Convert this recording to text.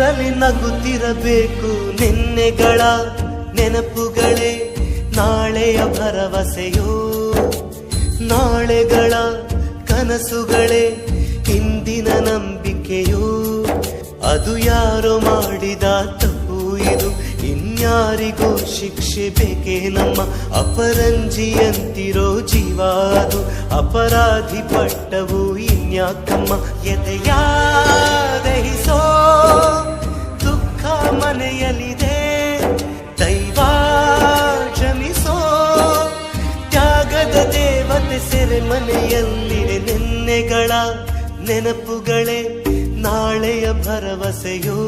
ಮುಖದಲ್ಲಿ ನಗುತ್ತಿರಬೇಕು ನಿನ್ನೆಗಳ ನೆನಪುಗಳೇ ನಾಳೆಯ ಭರವಸೆಯೋ, ನಾಳೆಗಳ ಕನಸುಗಳೇ ಇಂದಿನ ನಂಬಿಕೆಯೋ. ಅದು ಯಾರೋ ಮಾಡಿದ ತಪ್ಪು ಇದು, ಇನ್ಯಾರಿಗೋ ಶಿಕ್ಷೆ ಬೇಕೇ ನಮ್ಮ. ಅಪರಂಜಿಯಂತಿರೋ ಜೀವ ಅದು, ಅಪರಾಧಿ ಪಟ್ಟವು ಇನ್ಯಾಕಮ್ಮ. ಎದೆಯ ದಹಿಸೋ ದುಃಖ ಮನೆಯಲ್ಲಿದೆ, ದೈವ ಕ್ಷಮಿಸೋ ತ್ಯಾಗದ ದೇವತೆ ಸೆರೆ ಮನೆಯಲ್ಲಿದೆ. ನಿನ್ನೆಗಳ ನೆನಪುಗಳೇ ನಾಳೆಯ ಭರವಸೆಯೋ.